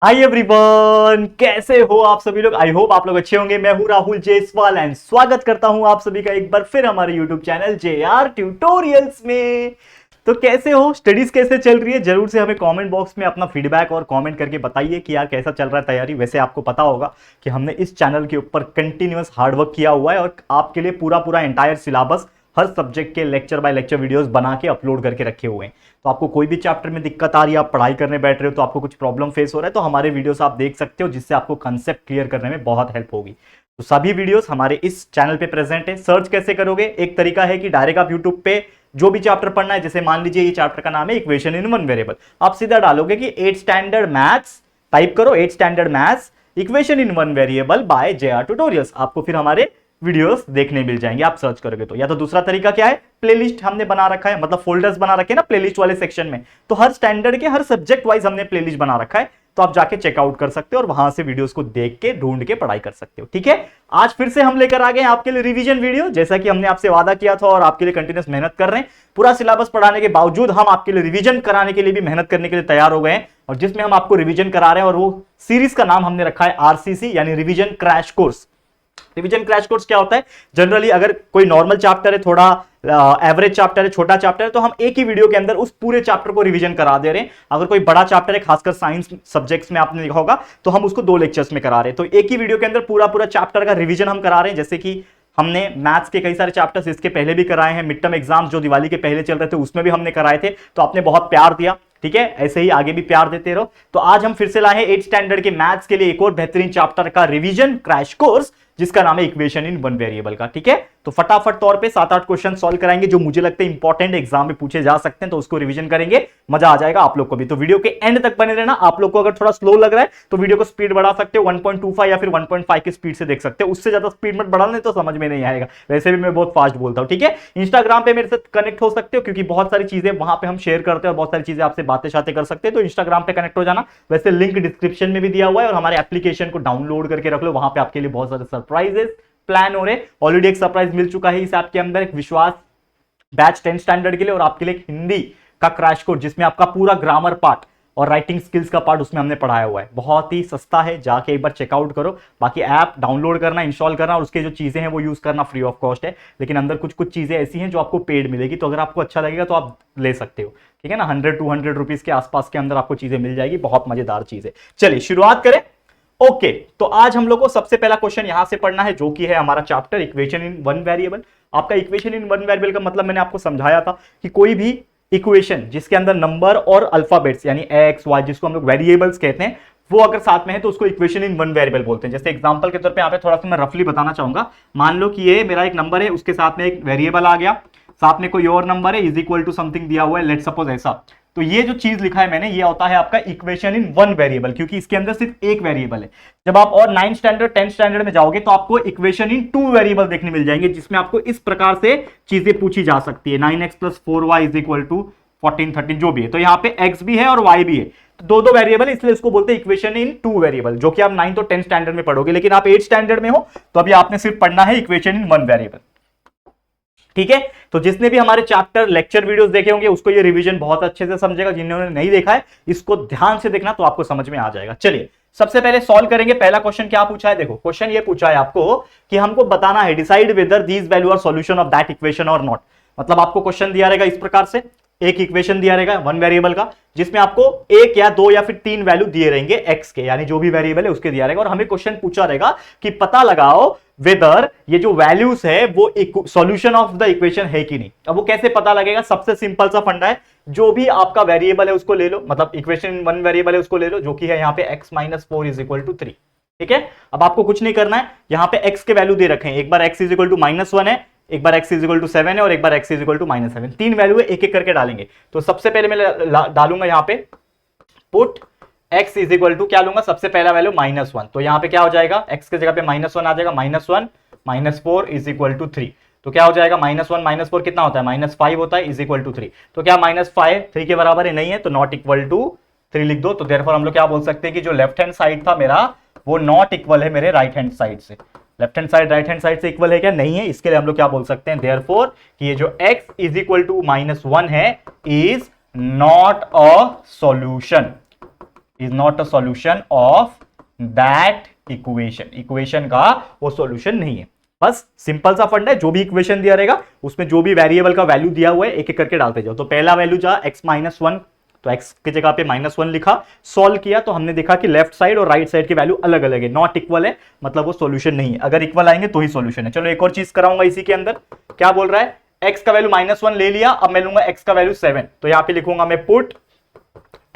Hi everyone, कैसे हो आप सभी लोग। आई होप आप लोग अच्छे होंगे। मैं हूं राहुल जायसवाल एंड स्वागत करता हूं आप सभी का एक बार फिर हमारे यूट्यूब चैनल JR ट्यूटोरियल्स में। तो कैसे हो, स्टडीज कैसे चल रही है, जरूर से हमें कमेंट बॉक्स में अपना फीडबैक और कमेंट करके बताइए कि यार कैसा चल रहा है तैयारी। वैसे आपको पता होगा कि हमने इस चैनल के ऊपर कंटिन्यूअस हार्डवर्क किया हुआ है और आपके लिए पूरा पूरा एंटायर सिलेबस हर सब्जेक्ट के लेक्चर बाय लेक्चर वीडियोस बना के अपलोड करके रखे हुए हैं। तो आपको कोई भी चैप्टर में दिक्कत आ रही है, आप पढ़ाई करने बैठ रहे हो तो आपको कुछ प्रॉब्लम फेस हो रहा है, तो हमारे वीडियोस आप देख सकते हो, जिससे आपको कंसेप्ट क्लियर करने में बहुत हेल्प होगी। तो सभी वीडियोस हमारे इस चैनल पे प्रेजेंट है। सर्च कैसे करोगे? एक तरीका है कि डायरेक्ट आप यूट्यूब पे जो भी चैप्टर पढ़ना है, जैसे मान लीजिए ये चैप्टर का नाम है इक्वेशन इन वन वेरिएबल, आप सीधा डालोगे कि 8th स्टैंडर्ड मैथ्स, टाइप करो 8th standard maths equation in one variable bye JR tutorials, आपको फिर हमारे वीडियोस देखने मिल जाएंगे आप सर्च करोगे तो। या तो दूसरा तरीका क्या है, प्लेलिस्ट हमने बना रखा है, मतलब फोल्डर्स बना रखे हैं ना प्लेलिस्ट वाले सेक्शन में, तो हर स्टैंडर्ड के हर सब्जेक्ट वाइज हमने प्लेलिस्ट बना रखा है, तो आप जाके चेकआउट कर सकते हो और वहां से वीडियोस को देख के ढूंढ के पढ़ाई कर सकते हो। ठीक है, आज फिर से हम लेकर आ गए आपके लिए रिवीजन वीडियो, जैसा कि हमने आपसे वादा किया था और आपके लिए कंटिन्यूस मेहनत कर रहे हैं। पूरा सिलेबस पढ़ाने के बावजूद हम आपके लिए रिवीजन कराने के लिए भी मेहनत करने के लिए तैयार हो गए हैं, और जिसमें हम आपको रिवीजन करा रहे हैं और वो सीरीज का नाम हमने रखा है RCC, यानी revision crash course. Revision crash course क्या होता है? जनरली अगर कोई नॉर्मल चैप्टर है, थोड़ा एवरेज चैप्टर है, छोटा चैप्टर है, तो हम एक ही वीडियो के अंदर उस पूरे चैप्टर को रिवीजन करा दे रहे हैं। अगर कोई बड़ा चैप्टर है, खासकर साइंस सब्जेक्ट्स में आपने देखा होगा, तो हम उसको 2 लेक्चर्स में करा रहे हैं। तो एक ही वीडियो के अंदर पूरा पूरा चैप्टर का रिवीजन हम करा रहे हैं। जैसे कि हमने मैथ्स के कई सारे चैप्टर्स इसके पहले भी कराए हैं, मिड टर्म एग्जाम्स जो दिवाली के पहले चल रहे थे उसमें भी हमने कराए थे, तो आपने बहुत प्यार दिया। ठीक है, ऐसे ही आगे भी प्यार देते रहो। तो आज हम फिर से लाए हैं 8th स्टैंडर्ड के मैथ्स के लिए एक और बेहतरीन चैप्टर का रिवीजन क्रैश कोर्स, जिसका नाम है इक्वेशन इन वन वेरिएबल का। ठीक है, तो फटाफट तौर पे 7-8 क्वेश्चन सॉल्व कराएंगे जो मुझे लगता है इंपॉर्टेंट एग्जाम में पूछे जा सकते हैं, तो उसको रिवीजन करेंगे, मजा आ जाएगा आप लोग को भी। तो वीडियो के एंड तक बने रहना। आप लोग को अगर थोड़ा स्लो लग रहा है तो वीडियो को स्पीड बढ़ा सकते हो, 1.25 या फिर 1.5 की स्पीड से देख सकते हो, उससे ज्यादा स्पीड मत बढ़ाने तो समझ में नहीं आएगा। वैसे भी मैं बहुत फास्ट बोलता हूं। ठीक है, इंस्टाग्राम पे मेरे साथ कनेक्ट हो सकते हो, क्योंकि बहुत सारी चीजें वहां पे हम शेयर करते हैं और बहुत सारी चीजें आपसे बातें शातें कर सकते हैं, तो इंस्टाग्राम पे कनेक्ट हो जाना। वैसे लिंक डिस्क्रिप्शन में भी दिया हुआ है, और हमारे एप्लीकेशन को डाउनलोड करके रख लो, वहां पे आपके लिए बहुत सारे सरप्राइजेस प्लान हो रहे। ऑलरेडी एक सरप्राइज मिल चुका है इस ऐप के अंदर, एक विश्वास बैच 10th स्टैंडर्ड के लिए, और आपके लिए एक हिंदी का क्रैश कोर्स जिसमें आपका पूरा ग्रामर पार्ट और राइटिंग स्किल्स का पार्ट उसमें हमने पढ़ाया हुआ है। बहुत ही सस्ता है, जाके एक बार चेकआउट करो। बाकी ऐप डाउनलोड करना, इंस्टॉल करना और उसके जो चीजें हैं वो यूज करना फ्री ऑफ कॉस्ट है, लेकिन अंदर कुछ कुछ चीजें ऐसी हैं जो आपको पेड मिलेगी, तो अगर आपको अच्छा लगेगा तो आप ले सकते हो। ठीक है ना, 100-200 रुपीज के आसपास के अंदर आपको चीजें मिल जाएगी, बहुत मजेदार चीज है। चलिए शुरुआत करें। ओके, तो आज हम लोग को सबसे पहला क्वेश्चन यहां से पढ़ना है, जो कि है हमारा chapter equation in one variable. आपका इक्वेशन इन वन वेरिएबल का मतलब मैंने आपको समझाया था कि कोई भी इक्वेशन जिसके अंदर नंबर और अल्फाबेट्स यानी एक्स वाई, जिसको हम लोग वेरिएबल्स कहते हैं, वो अगर साथ में है तो उसको इक्वेशन इन वन वेरिएबल बोलते हैं। जैसे एग्जांपल के तौर पे यहाँ पे थोड़ा सा मैं रफली बताना चाहूंगा। मान लो कि ये मेरा एक नंबर है, उसके साथ में एक वेरिएबल आ गया, साथ में कोई और नंबर है, इज इक्वल टू समथिंग दिया हुआ है, लेट सपोज ऐसा। तो ये जो चीज लिखा है मैंने, ये होता है आपका इक्वेशन इन वन वेरिएबल, क्योंकि इसके अंदर सिर्फ एक वेरिएबल है। जब आप और 9th स्टैंडर्ड 10th स्टैंडर्ड में जाओगे तो आपको इक्वेशन इन 2 वेरिएबल देखने मिल जाएंगे, जिसमें आपको इस प्रकार से चीजें पूछी जा सकती है, 9x + 4y is equal to 14 13 जो भी है। तो यहाँ पे x भी है और y भी है, तो दो वेरिएबल है, इसलिए इसको बोलते हैं इक्वेशन इन 2 वेरिएबल, जो कि आप 9th और 10th स्टैंडर्ड में पढ़ोगे। लेकिन आप 8th स्टैंडर्ड में हो तो अभी आपने सिर्फ पढ़ना है इक्वेशन इन 1 वेरिएबल। ठीक है, तो जिसने भी हमारे चैप्टर लेक्चर वीडियोस देखे होंगे उसको ये रिवीजन बहुत अच्छे से समझेगा। जिन्होंने नहीं देखा है इसको ध्यान से देखना, तो आपको समझ में आ जाएगा। चलिए सबसे पहले सॉल्व करेंगे। पहला क्वेश्चन क्या पूछा है, देखो क्वेश्चन ये पूछा है आपको कि हमको बताना है decide whether these value are solution of that equation और नॉट। मतलब आपको क्वेश्चन दिया रहेगा इस प्रकार से, एक इक्वेशन दिया रहेगा वन वेरिएबल का, जिसमें आपको 1 या 2 या फिर 3 वैल्यू दिए रहेंगे एक्स के, यानी जो भी वेरिएबल है उसके दिया रहेगा, और हमें क्वेश्चन पूछा रहेगा कि पता लगाओ वेदर ये जो वैल्यूज है वो सॉल्यूशन ऑफ द इक्वेशन है कि नहीं। अब वो कैसे पता लगेगा? सबसे सिंपल सा फंडा है, जो भी आपका वेरिएबल है उसको ले लो, मतलब इक्वेशन वन वेरिएबल है उसको ले लो, जो कि है यहाँ पे x - 4 इज इक्वल टू 3। ठीक है, अब आपको कुछ नहीं करना है, यहाँ पे x के वैल्यू दे रखे हैं, एक बार x इज इक्वल टू -1 है, एक बार x इज इक्वल टू 7 है, और एक बार x is equal to -7। 3 value है, एक एक करके डालेंगे। तो सबसे पहले मैं डालूंगा यहाँ पे put x is equal to, क्या लूंगा सबसे पहला वैल्यू -1, तो यहाँ पे क्या हो जाएगा, x के जगह पे -1 आ जाएगा, -1 - 4 इज इक्वल टू 3। तो क्या हो जाएगा, -1 - 4 कितना होता है, -5 होता है, इज इक्वल टू 3। तो क्या -5 3 के बराबर है? नहीं है, तो नॉट इक्वल टू 3 लिख दो। तो देयरफॉर हम लोग क्या बोल सकते हैं कि जो लेफ्ट हैंड साइड था मेरा वो नॉट इक्वल है मेरे राइट हैंड साइड से। Left hand side right hand side से इक्वल है क्या? नहीं है। इसके लिए हम लोग क्या बोल सकते हैं, देयरफॉर कि ये जो x इज इक्वल टू -1 है is not a solution, is not a solution of that equation, equation का वो सॉल्यूशन नहीं है। बस सिंपल सा फंड है, जो भी इक्वेशन दिया रहेगा उसमें जो भी वेरिएबल का वैल्यू दिया हुआ है एक एक करके डालते जाओ। तो पहला वैल्यू जा x-1, तो x की जगह पे -1 लिखा, सॉल्व किया तो हमने देखा कि लेफ्ट साइड और राइट साइड की वैल्यू अलग अलग है, नॉट इक्वल है, मतलब वो सॉल्यूशन नहीं है। अगर इक्वल आएंगे तो ही सॉल्यूशन है। चलो एक और चीज कराऊंगा इसी के अंदर, क्या बोल रहा है, x का वैल्यू -1 ले लिया, अब मैं लूंगा x का वैल्यू 7, तो यहां पे लिखूंगा मैं put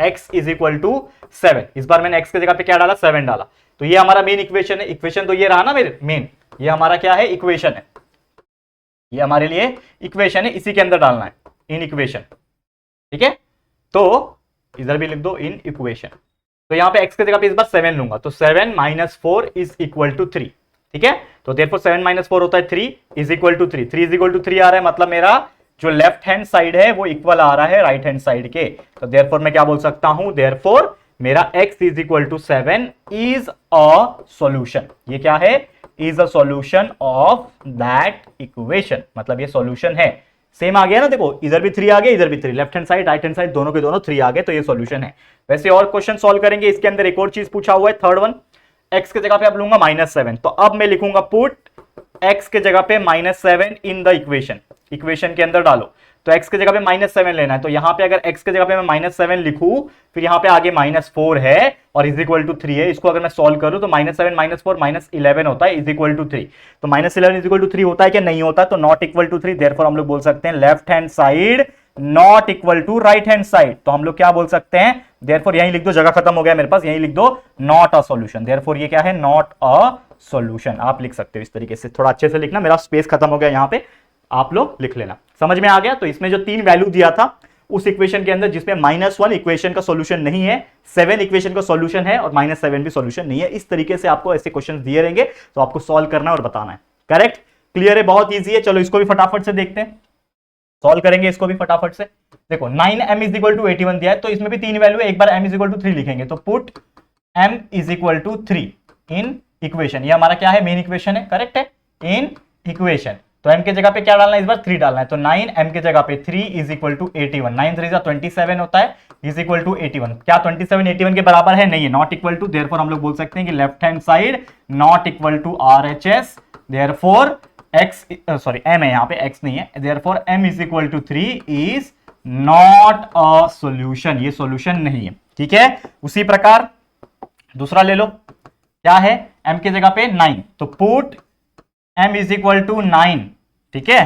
x is equal to 7। इस बार मैंने x की जगह पे क्या डाला, 7 डाला। तो ये हमारा मेन इक्वेशन है, इक्वेशन तो ये रहा ना मेरे मेन, ये हमारा क्या है, इक्वेशन है, ये हमारे लिए इक्वेशन है, इसी के अंदर डालना है इन इक्वेशन, ठीक है। तो इधर भी लिख दो इन इक्वेशन। तो यहां पे x की जगह पे इस बार 7 लूंगा, तो 7 - 4 इज इक्वल टू 3, ठीक है। तो देयरफॉर 7 - 4 होता है 3 is equal to 3, 3 is equal to 3 आ रहा है, मतलब मेरा जो लेफ्ट हैंड साइड है वो इक्वल आ रहा है राइट हैंड साइड के। तो देयरफॉर मैं क्या बोल सकता हूं, देयरफॉर मेरा x is equal to 7 is a solution. ये क्या है, is a solution of that equation, मतलब ये सॉल्यूशन है। सेम आ गया ना, देखो इधर भी 3 आ गया, इधर भी 3, left hand side right hand side दोनों के दोनों 3 आ गए, तो ये सॉल्यूशन है। वैसे और क्वेश्चन सॉल्व करेंगे, इसके अंदर एक और चीज पूछा हुआ है, थर्ड वन, x की जगह पे अब लूंगा -7, तो अब मैं लिखूंगा पुट x के जगह पे -7 इन द इक्वेशन, इक्वेशन के अंदर डालो। तो x की जगह पे -7 लेना है, तो यहां पे अगर x की जगह पे मैं -7 लिखूं, फिर यहां पे आगे -4 है और इज इक्वल टू 3 है, इसको अगर मैं सॉल्व करूं तो -7 - 4 -11 होता है, इज इक्वल टू 3। तो -11 इज इक्वल टू 3 होता है क्या, नहीं होता, तो नॉट इक्वल टू 3, देयरफॉर हम लोग बोल सकते हैं left hand side not equal to right hand side. तो हम लोग क्या बोल सकते हैं, देयरफॉर यहीं लिख दो, जगह खत्म हो गया मेरे पास, यहीं लिख दो नॉट अ सॉल्यूशन। देयरफॉर ये क्या है, नॉट अ सॉल्यूशन। आप लिख सकते हो इस तरीके से, थोड़ा अच्छे से लिखना, मेरा स्पेस खत्म हो गया यहां पे, आप लोग लिख लेना। समझ में आ गया। तो इसमें जो 3 वैल्यू दिया था उस इक्वेशन के अंदर, जिसमें -1 इक्वेशन का सॉल्यूशन नहीं है, 7 इक्वेशन का सॉल्यूशन है और -7 भी सॉल्यूशन नहीं है, इस तरीके से आपको ऐसे क्वेश्चन दिए रहेंगे, तो आपको सॉल्व करना है और बताना है। करेक्ट, क्लियर है, बहुत ईजी है। चलो इसको भी फटाफट से देखते हैं, सॉल्व करेंगे इसको भी फटाफट से। देखो 9m इज इक्वल टू 81 दिया है, तो इसमें भी 3 वैल्यू है, एक बार m इज इक्वल टू 3 लिखेंगे, तो put m is equal to 3 in equation. ये हमारा क्या है, मेन इक्वेशन है, करेक्ट है, इन इक्वेशन। तो m के जगह पे क्या डालना है, इस बार 3 डालना है, तो 9m के जगह पे 3 इज इक्वल टू 81, 9 3 27 होता है, इज इक्वल टू 81। क्या 27 81 के बराबर है, नहीं है, नॉट इक्वल टू, देयरफॉर हम लोग बोल सकते हैं कि left hand side not equal to RHS, therefore x sorry m है यहाँ पे, x नहीं है, therefore m is equal to 3 is not a solution, ये सॉल्यूशन नहीं है, ठीक है। उसी प्रकार दूसरा ले लो, क्या है, m की जगह पे 9, तो put m is equal to 9, ठीक है,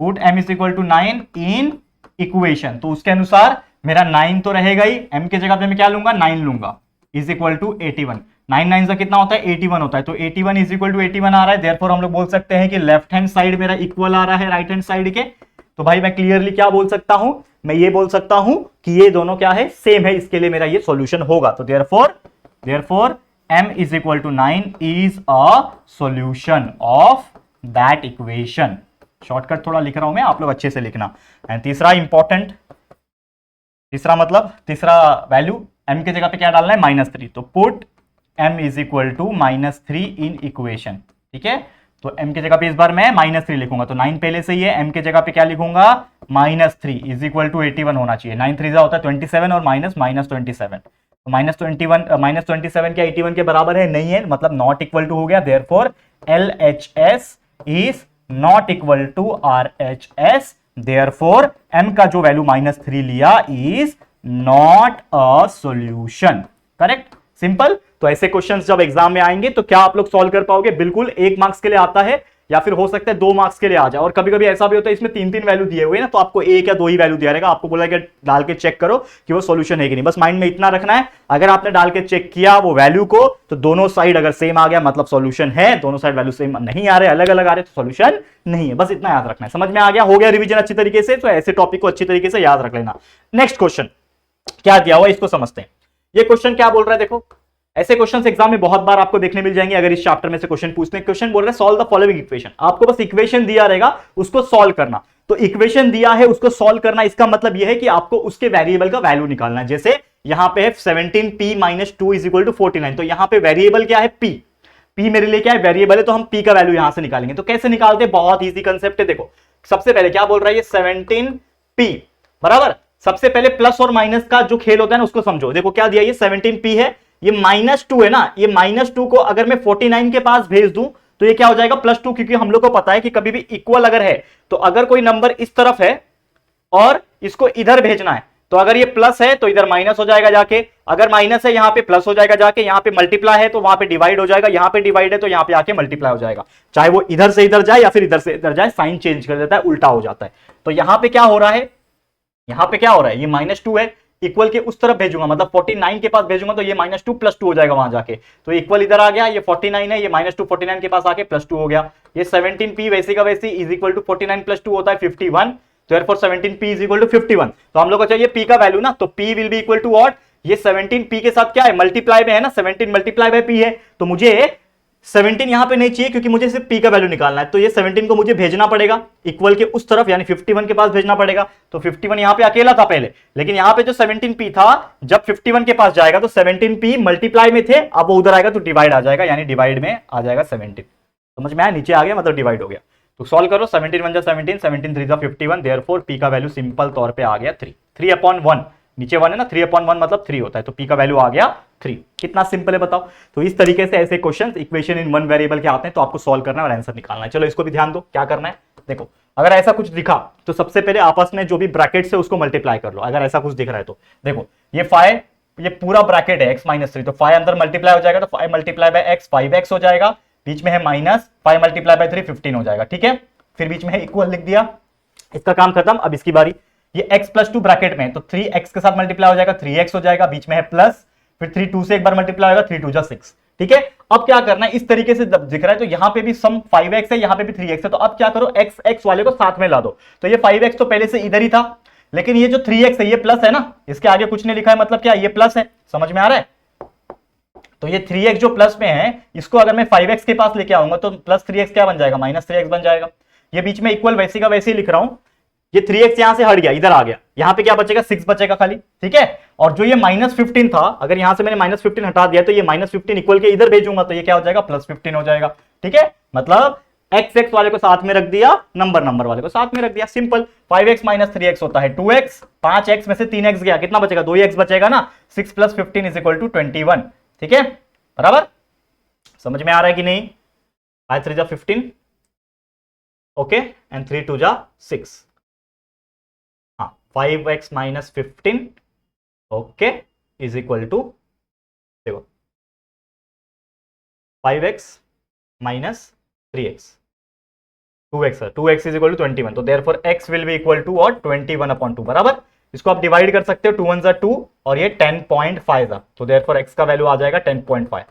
put m is equal to 9 in equation. तो उसके अनुसार मेरा 9 तो रहेगा ही, m की जगह पे मैं क्या लूंगा, 9 लूंगा, इज इक्वल टू 81, 9 9 से कितना होता है, 81 होता है, तो 81 इज इक्वल टू 81 आ रहा है, देयरफॉर हम लोग बोल सकते हैं कि लेफ्ट हैंड साइड मेरा इक्वल आ रहा है राइट हैंड साइड के। तो भाई मैं क्लियरली क्या बोल सकता हूं, मैं ये बोल सकता हूं कि ये दोनों क्या है, सेम है, इसके लिए मेरा ये सॉल्यूशन होगा। तो therefore m is equal to 9 is a solution of that equation. Shortcut थोड़ा लिख रहा हूं मैं, आप लोग अच्छे से लिखना। एंड तीसरा इंपॉर्टेंट, तीसरा मतलब तीसरा वैल्यू m की जगह पे क्या डालना है, -3, तो put m is equal to -3 in equation, ठीक है। तो m की जगह पे इस बार मैं -3 लिखूंगा, तो 9 पहले से ही है, m की जगह पे क्या लिखूंगा, -3 इज इक्वल टू 81 होना चाहिए, 9 3 होता है 27 और -27, तो -27 क्या 81 के बराबर है, नहीं है, मतलब नॉट इक्वल टू हो गया, therefore LHS is not equal to RHS, therefore m का जो वैल्यू -3 लिया is not a solution. Correct, simple. तो ऐसे क्वेश्चंस जब एग्जाम में आएंगे तो क्या आप लोग सॉल्व कर पाओगे, बिल्कुल 1 मार्क्स के लिए आता है, या फिर हो सकता है 2 मार्क्स के लिए आ जाए, और कभी कभी ऐसा भी होता है इसमें 3 वैल्यू दिए हुए ना, तो आपको 1 या 2 ही वैल्यू दिया रहेगा, आपको बोला कि डाल के चेक करो कि वो सॉल्यूशन है कि नहीं। बस माइंड में इतना रखना है, अगर आपने डाल के चेक किया वो वैल्यू को, तो दोनों साइड अगर सेम आ गया मतलब सॉल्यूशन है, दोनों साइड वैल्यू सेम नहीं आ रहे, अलग अलग आ रहे, तो सॉल्यूशन नहीं है। बस इतना याद रखना है। समझ में आ गया, हो गया रिवीजन अच्छी तरीके से, तो ऐसे टॉपिक को अच्छी तरीके से याद रख लेना। नेक्स्ट क्वेश्चन क्या दिया हुआ इसको समझते हैं। ये क्वेश्चन क्या बोल रहा है, देखो ऐसे क्वेश्चंस एग्जाम में बहुत बार आपको देखने मिल जाएंगे, अगर इस चैप्टर में से क्वेश्चन पूछते हैं। क्वेश्चन बोल रहे हैं सॉल्व द फॉलोइंग इक्वेशन, आपको बस इक्वेशन दिया रहेगा उसको सॉल्व करना। तो इक्वेशन दिया है उसको सॉल्व करना, इसका मतलब यह है कि आपको उसके वेरिएबल का वैल्यू निकालना है। जैसे यहां पे है 17p - 2 = 49, तो यहां पे वेरिएबल क्या है, p, p मेरे लिए क्या है, वेरिएबल है, तो हम p का वैल्यू यहां से निकालेंगे। तो कैसे निकालते हैं, बहुत ईजी कंसेप्ट है। देखो सबसे पहले क्या बोल रहा है ये 17p बराबर सबसे पहले प्लस और माइनस का जो खेल होता है ना उसको समझो। देखो क्या दिया, ये 17p है, ये -2 है ना, ये -2 को अगर मैं 49 के पास भेज दूं तो ये क्या हो जाएगा +2, क्योंकि हम लोग को पता है कि कभी भी इक्वल अगर है तो अगर कोई नंबर इस तरफ है और इसको इधर भेजना है तो अगर ये प्लस है तो इधर माइनस हो जाएगा जाके, अगर माइनस है यहां पे प्लस हो जाएगा जाके, यहां पे मल्टीप्लाई है तो वहां पे डिवाइड हो जाएगा, यहां पे डिवाइड है तो यहां पे आके मल्टीप्लाई हो जाएगा, चाहे वो इधर से इधर जाए या फिर इधर से इधर जाए, साइन चेंज कर देता है, उल्टा हो जाता है। तो यहां पे क्या हो रहा है, यहां पे क्या हो रहा है, ये -2 है, इक्वल के उस तरफ भेजूंगा, मतलब 49 के पास भेजूंगा तो ये -2 +2 हो जाएगा वहां जाके, तो इक्वल इधर आ गया, ये 49 है, ये -2 49 के पास आके +2 हो गया, ये 17p वैसे का वैसे इज इक्वल टू 49 + 2 होता है 51, therefore 17p is equal to 51। तो हम लोग को चाहिए p का वैल्यू ना, तो p will be equal to what, ये 17p के साथ क्या है, मल्टीप्लाई में है ना, 17 मल्टीप्लाई बाय p है, तो मुझे 17 यहां पे नहीं चाहिए क्योंकि मुझे सिर्फ p का वैल्यू निकालना है, तो ये 17 को मुझे भेजना पड़ेगा इक्वल के उस तरफ, यानी 51 के पास भेजना पड़ेगा, तो 51 यहां पे अकेला था पहले, लेकिन यहां पे जो 17p था जब 51 के पास जाएगा तो 17p मल्टीप्लाई में थे, अब वो उधर आएगा तो डिवाइड आ जाएगा, यानी डिवाइड में आ जाएगा 17, समझ में आया, नीचे आ गया मतलब डिवाइड हो गया। तो सॉल्व करो, 17 1 17, 17 3 51, देयरफॉर p का वैल्यू सिंपल तौर पे आ गया 3/1, नीचे 1 है ना, 3/1 मतलब 3 होता है, तो p का वैल्यू आ गया 3। कितना सिंपल है बताओ। तो इस तरीके से ऐसे questions equation in one variable के आते हैं, तो आपको सॉल्व करना है और आंसर निकालना है। चलो इसको भी ध्यान दो, क्या करना है, देखो अगर ऐसा कुछ दिखा तो सबसे पहले आपस में जो भी ब्रैकेट से उसको मल्टीप्लाई कर लो, अगर ऐसा कुछ दिख रहा है तो देखो ये 5, ये पूरा ब्रैकेट है x - 3, तो 5 अंदर मल्टीप्लाई हो जाएगा तो 5 मल्टीप्लाई बाय x 5x हो जाएगा, बीच में है माइनस, 5 मल्टीप्लाई बाय 3 15 हो जाएगा, ठीक है, फिर बीच में है इक्वल लिख दिया, इसका काम खत्म। अब इसकी बारी, ये x + 2 ब्रैकेट में है तो 3x के साथ मल्टीप्लाई हो जाएगा, 3x हो जाएगा, बीच में है प्लस, फिर 3 2 से एक बार मल्टीप्लाई होगा, 3 2 जा 6, ठीक है। अब क्या करना है, इस तरीके से दिख रहा है तो यहां पे भी सम 5x है, यहां पे भी 3x है, तो अब क्या करो x वाले को साथ में ला दो, तो ये 5x तो पहले से इधर ही था, लेकिन ये जो 3x है ये प्लस है ना, इसके आगे कुछ नहीं लिखा है, मतलब क्या ये प्लस है, समझ में आ रहा है। तो ये 3x जो प्लस में है इसको अगर मैं 5x के पास लेके आऊंगा तो प्लस 3x क्या बन जाएगा, -3x बन जाएगा। ये बीच में इक्वल वैसे का वैसे ही लिख रहा हूं, ये 3x यहां से हट गया, इधर आ गया, यहां पे क्या बचेगा 6 बचेगा खाली, ठीक है। और जो ये -15 था, अगर यहां से मैंने -15 हटा दिया तो ये -15 इक्वल के इधर भेजूंगा तो ये क्या हो जाएगा +15 हो जाएगा, ठीक है। मतलब x वाले को साथ में रख दिया, नंबर वाले को साथ में रख दिया, सिंपल। 5x - 3x होता है 2x, 5x में से 3x गया, कितना बचेगा 2x बचेगा ना, 6 + 15 = 21, ठीक है, बराबर। समझ में आ रहा है कि नहीं, 5 3 जा 15, ओके, एंड 3 2 जा 6, हाँ 5x - 15 okay is equal to, देखो 5x - 3x, 2x is equal to 21, तो therefore x will be equal to what 21/2, बराबर। इसको आप डिवाइड कर सकते हो, 2 1 2 और ये 10.5 तो देयरफॉर x का वैल्यू आ जाएगा 10.5,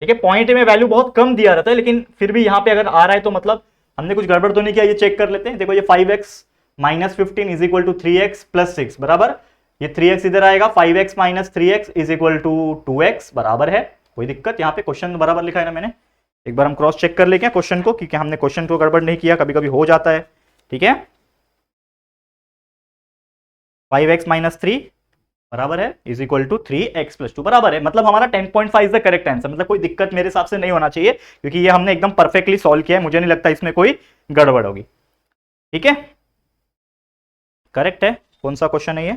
ठीक है। पॉइंट में वैल्यू बहुत कम दिया रहता है, लेकिन फिर भी यहाँ पे अगर आ रहा है तो मतलब हमने कुछ गड़बड़ तो नहीं किया, ये चेक कर लेते हैं। देखो ये 5x - 15 is equal to 3x + 6, बराबर, ये 3x इधर आएगा, 5x - 3x is equal to 2x, बराबर है, कोई दिक्कत, यहाँ पे क्वेश्चन बराबर लिखा है ना मैंने, एक बार हम क्रॉस चेक कर लेंगे क्वेश्चन को, क्योंकि हमने क्वेश्चन को गड़बड़ नहीं किया, कभी कभी हो जाता है, ठीक है। 5x - 3 बराबर है इज इक्वल टू 3x + 2, बराबर है, मतलब हमारा 10.5 इज द करेक्ट आंसर, मतलब कोई दिक्कत मेरे हिसाब से नहीं होना चाहिए, क्योंकि ये हमने एकदम परफेक्टली सॉल्व किया है, मुझे नहीं लगता इसमें कोई गड़बड़ होगी, ठीक है, करेक्ट है। कौन सा क्वेश्चन है ये,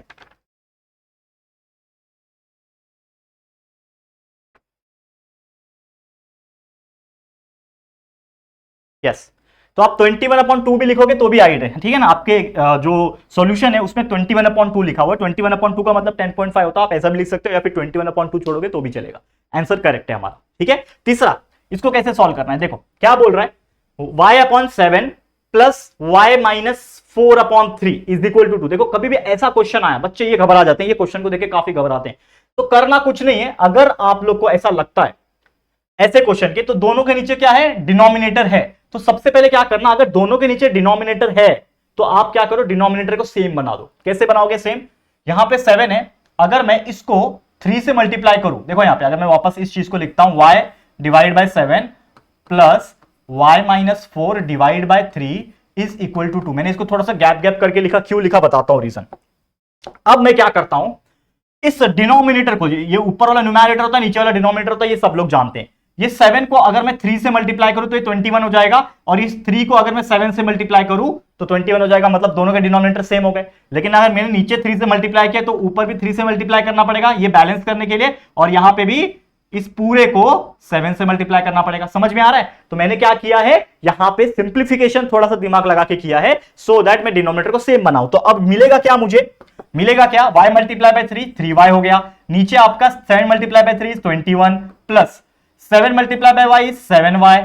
यस, तो आप 21/2 भी लिखोगे तो भी आइड है, ठीक है ना, आपके जो सॉल्यूशन है उसमें 21/2 लिखा हुआ है, 21/2 का मतलब 10.5 होता है, आप ऐसा भी लिख सकते हो या फिर 21/2 छोड़ोगे तो भी चलेगा, आंसर करेक्ट है हमारा, ठीक है। तीसरा, इसको कैसे सॉल्व करना है, देखो क्या बोल रहा है, y/7 plus y - 4/3 is equal to 2। देखो कभी भी ऐसा क्वेश्चन आया, बच्चे ये घबरा जाते हैं, ये क्वेश्चन को देख के काफी घबराते हैं, तो करना कुछ नहीं है, अगर आप लोग को ऐसा लगता है ऐसे क्वेश्चन के, तो दोनों के नीचे क्या है, डिनोमिनेटर है, तो सबसे पहले क्या करना, अगर दोनों के नीचे डिनोमिनेटर है तो आप क्या करो, डिनोमिनेटर को सेम बना दो। कैसे बनाओगे सेम, यहां पे 7 है, अगर मैं इसको 3 से मल्टीप्लाई करूं, देखो यहां पे अगर मैं वापस इस चीज को लिखता हूं, y / 7 plus y - 4 divide by 3 is equal to 2। मैंने इसको थोड़ा सा गैप करके लिखा, क्यों लिखा बताता हूं रीजन। अब मैं क्या करता हूं, इस डिनोमिनेटर को, ये ऊपर वाला न्यूमैरेटर होता है, नीचे वाला डिनोमिनेटर होता है, ये सब लोग जानते हैं, ये 7 को अगर मैं 3 से मल्टीप्लाई करूं तो ये 21 हो जाएगा, और इस 3 को अगर मैं 7 से मल्टीप्लाई करूं तो 21 हो जाएगा, मतलब दोनों के डिनोमिनेटर सेम हो गए। लेकिन अगर मैंने नीचे 3 से मल्टीप्लाई किया तो ऊपर भी 3 से मल्टीप्लाई करना पड़ेगा ये बैलेंस करने के लिए, और यहां पे भी इस पूरे को 7 से मल्टीप्लाई करना पड़ेगा। समझ में आ रहा है? तो मैंने क्या किया है, यहां पे सिंप्लीफिकेशन थोड़ा सा दिमाग लगा के किया है, सो दैट मैं डिनोमिनेटर को सेम बनाऊं। तो अब मिलेगा क्या, मुझे मिलेगा क्या, y मल्टीप्लाई बाय 3 3y हो गया, नीचे आपका 7 multiply bye 3 21 plus 7 multiply bye y 7y,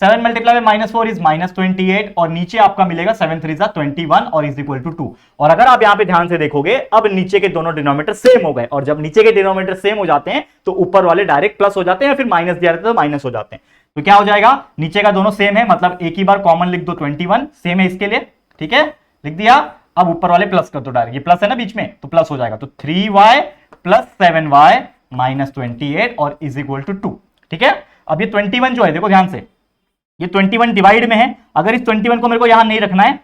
7 multiply by -4 is -28, और नीचे आपका मिलेगा 7 3 21 और इज इक्वल टू 2। और अगर आप यहां पे ध्यान से देखोगे अब नीचे के दोनों डिनोमिनेटर सेम हो गए, और जब नीचे के डिनोमिनेटर सेम हो जाते हैं तो ऊपर वाले डायरेक्ट प्लस हो जाते हैं, फिर माइनस दिया रहता है तो माइनस हो जाते हैं। तो क्या हो जाएगा, नीचे का दोनों सेम है, मतलब एक ही बार कॉमन लिख दो, 21 सेम है इसके लिए, ठीक है, लिख दिया। अब ऊपर वाले प्लस कर दो डायरेक्ट, ये प्लस है ना बीच में, तो प्लस हो जाएगा, तो 3y प्लस 7y माइनस 28 और इज इक्वल टू 2, ठीक है। अब ये 21 जो है, देखो ध्यान से, ये 21 डिवाइड में है, अगर इस 21 को मेरे को यहां नहीं रखना है,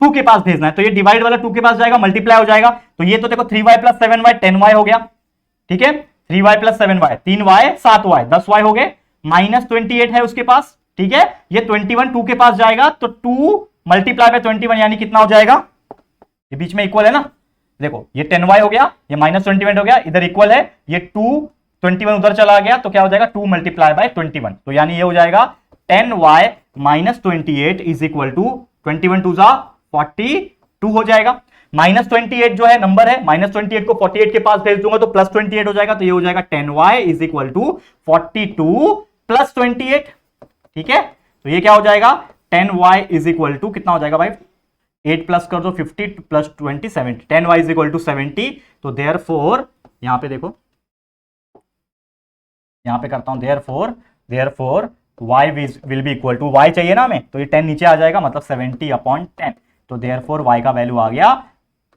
2 के पास भेजना है, तो ये डिवाइड वाला 2 के पास जाएगा, मल्टीप्लाई हो जाएगा, तो ये तो देखो 3y प्लस 7y 10y हो गया, ठीक है, 3y plus 7y 3y 7y 10y हो गए, माइनस 28 है उसके पास, ठीक है, ये 21 2 के पास जाएगा, तो 2 मल्टीप्लाई बाय 21 यानी कितना हो जाएगा, ये बीच में इक्वल है ना, देखो ये 10y हो गया, ये माइनस 21 हो गया, इधर इक्वल है, ये 2 21 उधर चला गया, तो क्या हो जाएगा 2 मल्टीप्लाई बाय 21, तो यानी ये हो जाएगा 10y minus 28 is equal to 21 2 जा 42 हो जाएगा। माइनस 28 जो है नंबर है, माइनस 28 को 48 के पास भेज दूंगा तो प्लस 28 हो जाएगा, तो ये हो जाएगा 10y is equal to 42 plus 28, ठीक है। तो ये क्या हो जाएगा, 10y इज इक्वल टू कितना हो जाएगा भाई, 8 प्लस कर दो 50 plus 20 70, 10y is equal to 70, तो देयरफॉर यहां पे देखो, यहां पे करता हूं therefore y will be equal to, y चाहिए ना हमें, तो ये 10 नीचे आ जाएगा, मतलब 70/10, तो देयरफॉर y का वैल्यू आ गया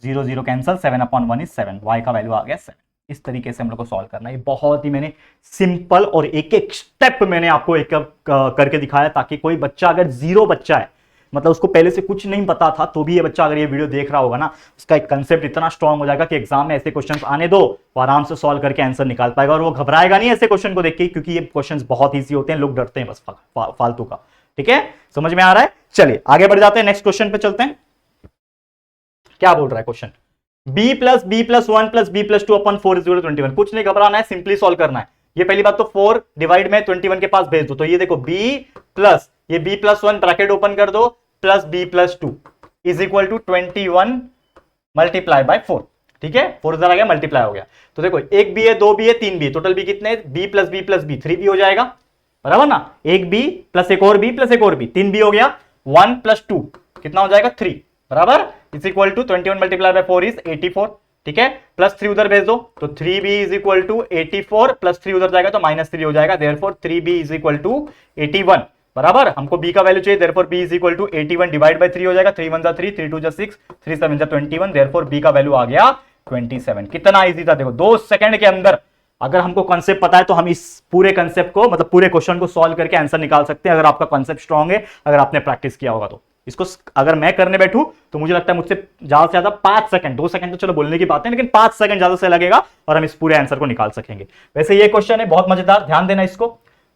0 0 कैंसिल, 7/1 इज 7, y का वैल्यू आ गया 7। इस तरीके से हम लोग को सॉल्व करना है, बहुत ही मैंने सिंपल और एक एक स्टेप मैंने आपको एक करके दिखाया, ताकि कोई बच्चा अगर जीरो बच्चा है, मतलब उसको पहले से कुछ नहीं पता था, तो भी ये बच्चा अगर ये वीडियो देख रहा होगा ना, उसका एक कंसेप्ट इतना स्ट्रांग हो जाएगा कि एग्जाम में ऐसे क्वेश्चंस आने दो, वो आराम से सॉल्व करके आंसर निकाल पाएगा, और वो घबराएगा नहीं ऐसे क्वेश्चन को देख के, क्योंकि ये क्वेश्चंस बहुत ईजी होते हैं, लोग डरते हैं बस फालतू का, ठीक है, समझ में आ रहा है। चलिए आगे बढ़ जाते हैं, नेक्स्ट क्वेश्चन पे चलते हैं। क्या बोल रहा है question, b plus b plus 1 plus b plus 2 upon 4 is equal to 21, कुछ नहीं घबराना है, सिंपली सॉल्व करना है। ये पहली बात तो 4 डिवाइड में 21 के पास भेज दो, तो ये देखो b प्लस ये b प्लस 1 ब्रैकेट ओपन कर दो plus b plus 2 is equal to 21 multiply by 4, ठीक है, 4 इधर आ गया, मल्टीप्लाई हो गया, तो देखो एक b है, 2 b है, 3 b, टोटल b कितने, b plus b plus b 3b हो जाएगा, बराबर ना, एक b प्लस एक और b प्लस एक और b 3b हो गया, 1 प्लस 2 कितना हो जाएगा 3, बराबर, is equal to 21 multiply by 4 is 84, ठीक है, प्लस 3 उधर भेज दो, तो 3b is equal to 84 plus 3 उधर जाएगा तो -3 हो जाएगा, therefore 3b is equal to 81, बराबर, हमको b का वैल्यू चाहिए, therefore b is equal to 81 divide by 3 हो जाएगा, 3 1 जा 3, 3 2 जा 6, 3 7 जा 21, देयरफॉर b का वैल्यू आ गया 27। कितना इजी था, देखो 2 सेकंड के अंदर अगर हमको कॉन्सेप्ट पता है तो हम इस पूरे कॉन्सेप्ट को, मतलब पूरे क्वेश्चन को सॉल्व करके आंसर निकाल सकते हैं, अगर आपका कॉन्सेप्ट स्ट्रांग है, अगर आपने प्रैक्टिस किया होगा तो। इसको अगर मैं करने बैठूं तो मुझे लगता है मुझसे ज्यादा से ज्यादा 5 सेकंड, 2 सेकंड तो चलो बोलने की बात है, लेकिन 5 सेकंड ज्यादा से लगेगा और हम इस पूरे आंसर को निकाल सकेंगे। वैसे ये क्वेश्चन है बहुत मजेदार, ध्यान देना इसको,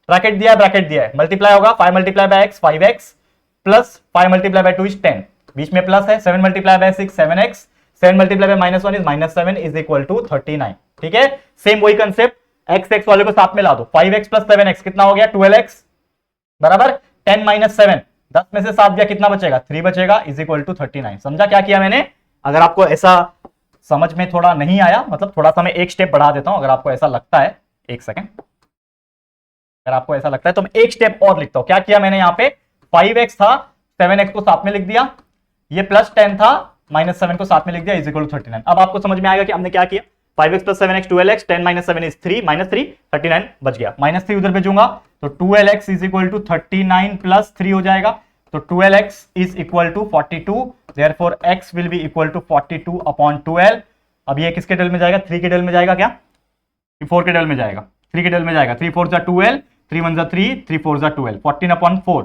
ब्रैकेट दिया है, मल्टीप्लाई होगा 5 multiply by x 5x plus 5 multiply by 2 is 10, बीच में प्लस है, 7 multiply by 6 7x, 7 multiply by -1 is -7 is equal to 39, ठीक है, सेम वही कंसेप्ट, x वाले को साथ में ला दो, 5x प्लस 7x कितना हो गया 12x, बराबर, 10 माइनस 7, 10 में से 7 गया कितना बचेगा 3 बचेगा, इज इक्वल टू 39। समझा क्या किया मैंने? अगर आपको ऐसा समझ में थोड़ा नहीं आया, मतलब थोड़ा सा मैं एक स्टेप बढ़ा देता हूं, अगर आपको ऐसा लगता है, एक सेकंड, अगर आपको ऐसा लगता है तो मैं एक स्टेप और लिखता हूं। क्या किया मैंने यहाँ पे, 5x था, 7x को साथ में लिख दिया, ये प्लस 10 था, -7 को साथ में लिख दिया, इज इक्वल टू 39। अब आपको समझ में आएगा कि हमने क्या किया, 5x plus 7x 12x, 10 minus 7 is 3, -3 39 बच गया, -3 उधर भेजूंगा तो 12x is equal to 39 plus 3 हो जाएगा, तो 12x is equal to 42, therefore x will be equal to 42 upon 12। अब ये किसके टेबल में जाएगा, 3 के टेबल में जाएगा क्या, 4 के टेबल में जाएगा, 3 के टेबल में जाएगा, 3 4 जा 12, 3 1 जा 3, 3 4 जा 12, 14 अपॉन 4,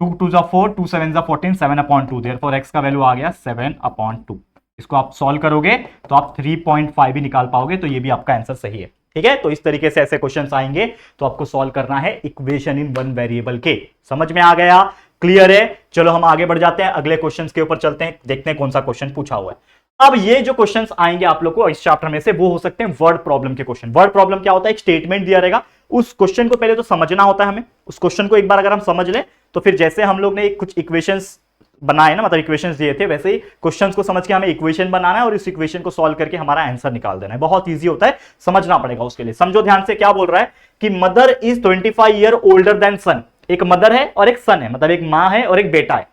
2 2 जा 4, 2 7 जा 14, 7 अपॉन 2, देयरफॉर x का वैल्यू आ गया 7 अपॉन 2। इसको आप सॉल्व करोगे तो आप 3.5 भी निकाल पाओगे, तो ये भी आपका आंसर सही है, ठीक है, तो इस तरीके से ऐसे क्वेश्चंस आएंगे तो आपको सॉल्व करना है इक्वेशन इन वन वेरिएबल के। समझ में आ गया, क्लियर है? चलो हम आगे बढ़ जाते हैं, अगले क्वेश्चंस के ऊपर चलते हैं, देखते हैं कौन सा क्वेश्चन पूछा हुआ है। अब ये जो क्वेश्चंस आएंगे आप लोग को इस चैप्टर में से, वो हो सकते हैं वर्ड प्रॉब्लम के क्वेश्चन। वर्ड प्रॉब्लम क्या होता है? एक स्टेटमेंट दिया रहेगा, उस क्वेश्चन को पहले तो समझना होता है हमें। उस क्वेश्चन को एक बार अगर हम समझ लें तो फिर जैसे हम लोग ने कुछ इक्वेशंस बनाए ना, मतलब इक्वेशंस दिए थे, वैसे ही क्वेश्चंस को समझ के हमें इक्वेशन बनाना है और इस इक्वेशन को सॉल्व करके हमारा आंसर निकाल देना है। बहुत इजी होता है, समझना पड़ेगा उसके लिए। समझो ध्यान से, क्या बोल रहा है कि mother is 25 year older than son. एक मदर है और एक सन है, मतलब एक मां है और एक बेटा है।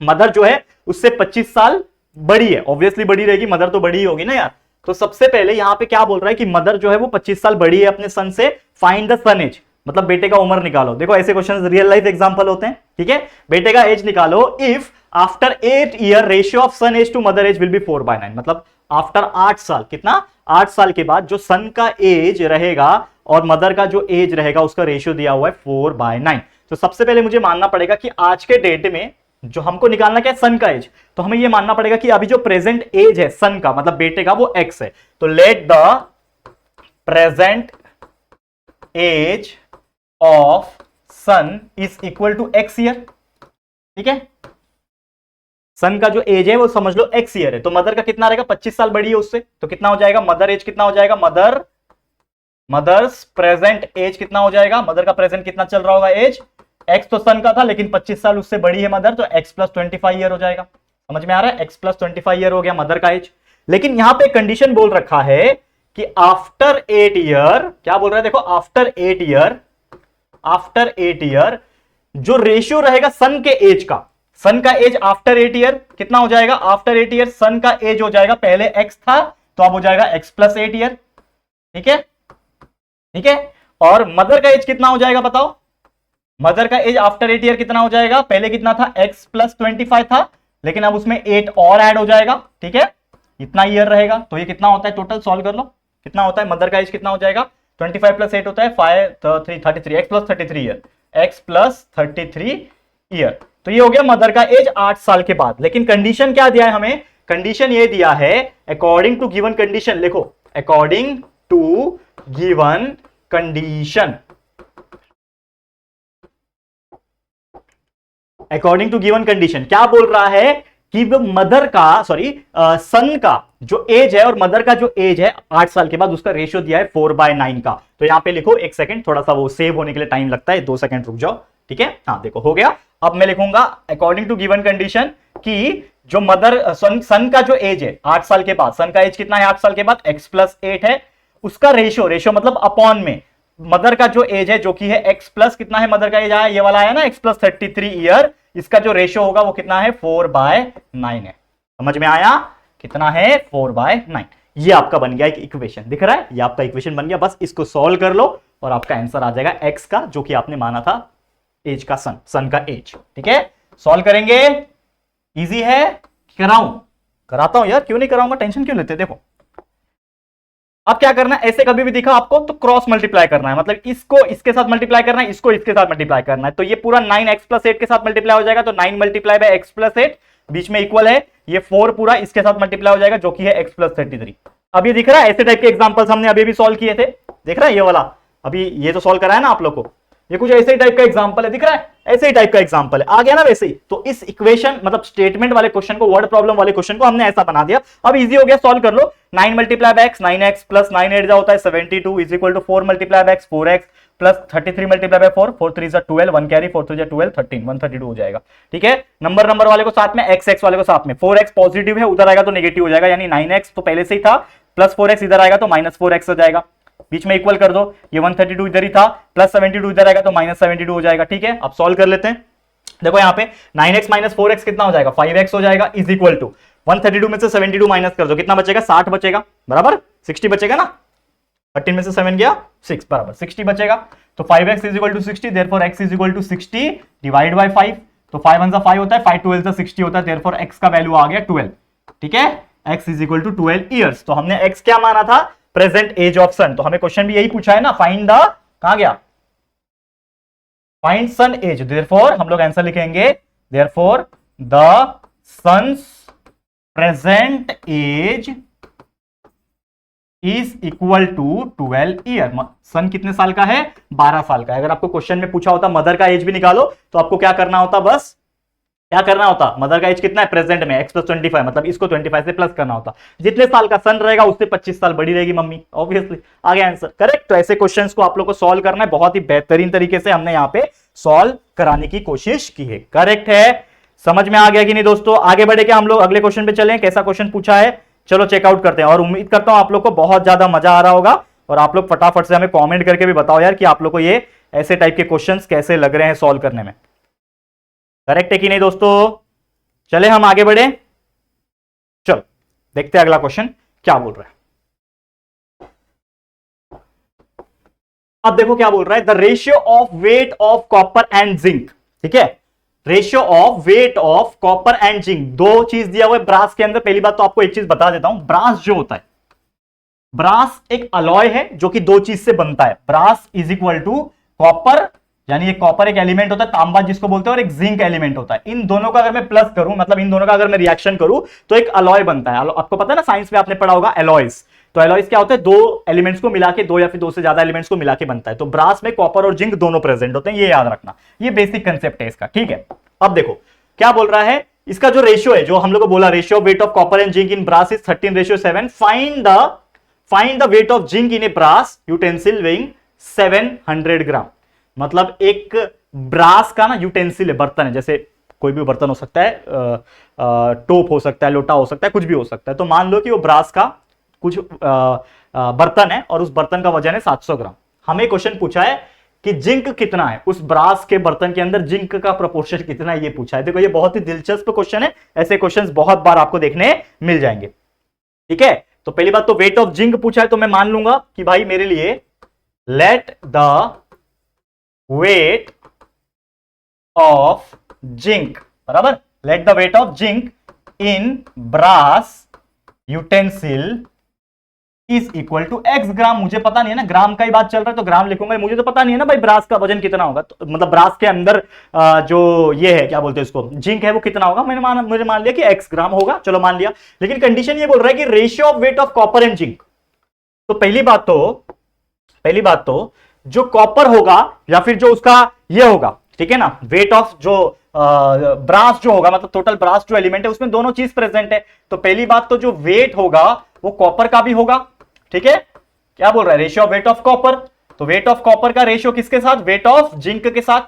मदर जो है उससे 25 साल बड़ी है, ऑब्वियसली बड़ी रहेगी, मदर तो बड़ी ही होगी ना यार। तो सबसे पहले यहां पे क्या बोल रहा है कि मदर जो है वो 25 साल बड़ी है अपने सन से, फाइंड द सन एज, मतलब बेटे का उम्र निकालो। देखो ऐसे क्वेश्चन रियल लाइफ एग्जांपल होते हैं, ठीक है। बेटे का एज निकालो, if after 8 year ratio of son age to mother age will be 4/9, मतलब आफ्टर 8 साल, कितना, 8 साल के बाद जो सन का एज रहेगा और मदर का जो एज रहेगा उसका रेशियो दिया हुआ है 4/9। तो सबसे पहले मुझे मानना पड़ेगा कि आज के डेट में जो हमको निकालना क्या है, सन का एज, तो हमें यह मानना पड़ेगा कि अभी जो प्रेजेंट एज है सन का, मतलब बेटे का, वो x है। तो let the present age of son is equal to x year, ठीक है। सन का जो एज है वो समझ लो x ईयर है, तो मदर का कितना रहेगा, 25 साल बड़ी है उससे, तो कितना हो जाएगा, मदर एज कितना हो जाएगा, मदर्स प्रेजेंट एज कितना हो जाएगा, मदर का प्रेजेंट कितना चल रहा होगा एज, x तो सन का था लेकिन 25 साल उससे बड़ी है मदर, तो x प्लस 25 ईयर हो जाएगा। समझ में आ रहा है, x प्लस 25 ईयर हो गया मदर का एज। लेकिन यहां पे कंडीशन बोल रखा है कि आफ्टर 8 ईयर, क्या बोल रहा है देखो, आफ्टर 8 ईयर जो रेशियो रहेगा सन के एज का, सन का एज आफ्टर 8 ईयर कितना हो जाएगा, आफ्टर 8 ईयर सन का एज हो जाएगा, पहले x था तो अब हो जाएगा x प्लस 8 ईयर, ठीक है, ठीक है। और मदर का एज कितना हो जाएगा बताओ, मदर का एज आफ्टर 8 ईयर कितना हो जाएगा, पहले कितना था, x प्लस 25 था, लेकिन अब उसमें 8 और ऐड हो जाएगा, ठीक है, इतना ईयर रहेगा। तो ये कितना होता है टोटल, सॉल्व कर लो, कितना होता है, मदर का एज कितना हो जाएगा, 25 प्लस 8 होता है 33, x plus 33 year, x plus 33 year. तो ये हो गया मदर का एज 8 साल के बाद। लेकिन कंडीशन क्या दिया है हमें, कंडीशन ये दिया है अकॉर्डिंग टू गिवन कंडीशन, लिखो according to given condition, according to given condition क्या बोल रहा है कि मदर का, सॉरी सन का जो एज है और मदर का जो एज है 8 साल के बाद, उसका रेशियो दिया है 4/9 का। तो यहां पे लिखो, एक सेकंड, थोड़ा सा वो सेव होने के लिए टाइम लगता है, 2 सेकंड रुक जाओ, ठीक है। हाँ देखो हो गया। अब मैं लिखूंगा अकॉर्डिंग टू गिवन कंडीशन कि जो मदर सन का जो एज है 8 साल के बाद, सन का एज कितना है 8 साल के बाद, x प्लस 8 है, उसका रेशियो मतलब अपॉन में मदर का जो एज है जो कि है x प्लस कितना है, मदर का एज आया ये वाला आया ना x प्लस 33 ईयर, इसका जो रेशियो होगा वो कितना है 4/9 है। समझ में आया, कितना है 4/9। ये आपका बन गया एक इक्वेशन, दिख रहा है, ये आपका इक्वेशन बन गया। बस इसको सॉल्व कर लो और आपका आंसर आ जाएगा x का, जो कि आपने माना था एज का, सन का एज, ठीक है। सॉल्व करेंगे, इजी है, कराता हूं यार, क्यों नहीं कराऊंगा, टेंशन क्यों लेते। देखो अब क्या करना है, ऐसे कभी भी दिखा आपको तो क्रॉस मल्टीप्लाई करना है, मतलब इसको इसके साथ मल्टीप्लाई करना है, इसको इसके साथ मल्टीप्लाई करना है। तो ये पूरा 9x प्लस 8 के साथ मल्टीप्लाई हो जाएगा, तो 9 मल्टीप्लाई बाय x प्लस 8 बीच में इक्वल है, ये 4 पूरा इसके साथ मल्टीप्लाई हो जाएगा जो कि है x प्लस 33। अब ये दिख रहा है, ऐसे टाइप के एग्जांपल्स हमने अभी भी सॉल्व किए थे, देख रहा है ये वाला, अभी ये तो सॉल्व कराया ना आप लोग को, ये कुछ ऐसे ही टाइप का एग्जांपल है, दिख रहा है, ऐसे ही टाइप का एग्जांपल है, आ गया ना वैसे ही। तो इस इक्वेशन मतलब स्टेटमेंट वाले क्वेश्चन को, वर्ड प्रॉब्लम वाले क्वेश्चन को हमने ऐसा बना दिया। अब इजी हो गया, सॉल्व कर लो। 9 multiply by x 9x plus 9 8 होता है 72 is equal to 4 multiply by x 4x plus 33 multiply by 4 4 3 12 1 carry 4 3 12 13 132 हो जाएगा, ठीक है। नंबर वाले को साथ में, x वाले को साथ में, 4x पॉजिटिव है, उधर आएगा तो नेगेटिव हो जाएगा, यानी 9x तो पहले से ही था, प्लस 4x इधर आएगा तो माइनस 4x हो जाएगा, बीच में इक्वल कर दो, ये 132 इधर ही था, प्लस 72 इधर आएगा तो माइनस 72 हो जाएगा, ठीक है। अब सॉल्व कर लेते हैं। देखो यहाँ पे 9x माइनस 4x कितना हो जाएगा, 5x हो जाएगा, इज इक्वल टू 132 में से 72 माइनस कर दो, कितना बचेगा, 60 बचेगा, बराबर 60 बचेगा ना, 13 में से 7 गया 6, बराबर 60 बचेगा। तो 5x is equal to 60, therefore x is equal to 60 divide by 5, तो 5 1 5 होता है, 5 12 से 60 होता है, देयरफॉर x का वैल्यू आ गया 12, ठीक है। x is equal to 12 years. तो हमने x क्या माना था, प्रेजेंट एज ऑफ सन, तो हमें क्वेश्चन भी यही पूछा है ना, फाइंड द, कहां गया, फाइंड सन एज, देयरफॉर हम लोग आंसर लिखेंगे, therefore the son's present age is equal to 12 year. Son कितने साल का है? 12 साल का है। अगर आपको क्वेश्चन में पूछा होता मदर का एज भी निकालो, तो आपको क्या करना होता? बस क्या करना होता? मदर का एज कितना है प्रेजेंट में? x + 25, मतलब इसको 25 से प्लस करना होता। जितने साल का सन रहेगा उससे 25 साल बड़ी रहेगी मम्मी, ऑब्वियसली। आ गया आंसर, करेक्ट। तो ऐसे क्वेश्चंस को आप लोग को सॉल्व करना है, बहुत ही बेहतरीन तरीके से हमने यहाँ पे सॉल्व कराने की कोशिश की है। करेक्ट है? समझ में आ गया कि नहीं दोस्तों? आगे बढ़े क्या हम लोग अगले क्वेश्चन पे चलें? कैसा क्वेश्चन पूछा है, चलो चेकआउट करते हैं। और उम्मीद करता हूं आप लोग को बहुत ज्यादा मजा आ रहा होगा, और आप लोग फटाफट से हमें कॉमेंट करके भी बताओ यार कि आप लोग को ये ऐसे टाइप के क्वेश्चंस कैसे लग रहे हैं सॉल्व करने में। करेक्ट है कि नहीं दोस्तों? चले हम आगे बढ़े, चलो देखते हैं अगला क्वेश्चन क्या बोल रहा है। अब देखो क्या बोल रहा है, the ratio of weight of copper and zinc. ठीक है, ratio of weight of copper and zinc, दो चीज दिया हुआ है ब्रास के अंदर। पहली बात तो आपको एक चीज बता देता हूं, ब्रास जो होता है, ब्रास एक अलॉय है जो कि दो चीज से बनता है। Brass is equal to copper, यानी ये कॉपर एक एलिमेंट होता है, तांबा जिसको बोलते हैं, और एक जिंक एलिमेंट होता है। इन दोनों का अगर मैं प्लस करूं, मतलब इन दोनों का अगर मैं रिएक्शन करूं, तो एक अलॉय बनता है। आपको पता है ना, साइंस में आपने पढ़ा होगा एलॉयज। तो एलॉयज क्या होता है? दो एलिमेंट्स को मिला के, दो या फिर दो से ज्यादा एलिमेंट्स को मिला के बनता है। तो ब्रास में कॉपर और जिंक दोनों प्रेजेंट होते हैं, ये याद रखना। ये बेसिक कंसेप्ट है इसका। ठीक है, अब देखो क्या बोल रहा है, इसका जो रेशियो है, जो हम लोग को बोला ratio of weight of copper and zinc in brass is 13:7। Find the weight of zinc in a brass utensil weighing 700 gram. मतलब एक ब्रास का ना यूटेंसिल है, बर्तन है, जैसे कोई भी बर्तन हो सकता है, टोप हो सकता है, लोटा हो सकता है, कुछ भी हो सकता है। तो मान लो कि वो ब्रास का कुछ बर्तन है, और उस बर्तन का वजन है 700 ग्राम। हमें क्वेश्चन पूछा है कि जिंक कितना है, उस ब्रास के बर्तन के अंदर जिंक का प्रोपोर्शन कितना है, ये पूछा है। देखो ये बहुत ही दिलचस्प क्वेश्चन है, ऐसे क्वेश्चंस बहुत बार आपको देखने मिल जाएंगे। ठीक है, तो पहली बात तो वेट ऑफ जिंक पूछा है, तो मैं मान लूंगा कि भाई मेरे लिए let the weight of zinc, बराबर, let the weight of zinc in brass utensil is equal to x gram. मुझे पता नहीं है ना, ग्राम का ही बात चल रहा है तो ग्राम लिखूंगा। मुझे तो पता नहीं है ना भाई ब्रास का वजन कितना होगा, तो मतलब ब्रास के अंदर जो ये है, क्या बोलते हैं इसको, जिंक है, वो कितना होगा। मुझे मान लिया कि x ग्राम होगा, चलो मान लिया। लेकिन कंडीशन ये बोल रहा है कि ratio of weight of copper and zinc. तो पहली बात तो जो कॉपर होगा या फिर जो उसका ये होगा, ठीक है ना, वेट ऑफ जो ब्रास जो होगा, मतलब टोटल ब्रास जो एलिमेंट है उसमें दोनों चीज प्रेजेंट है। तो पहली बात तो जो वेट होगा वो कॉपर का भी होगा। ठीक है, क्या बोल रहा है, ratio of weight of copper. तो वेट ऑफ कॉपर का रेशियो किसके साथ? वेट ऑफ जिंक के साथ।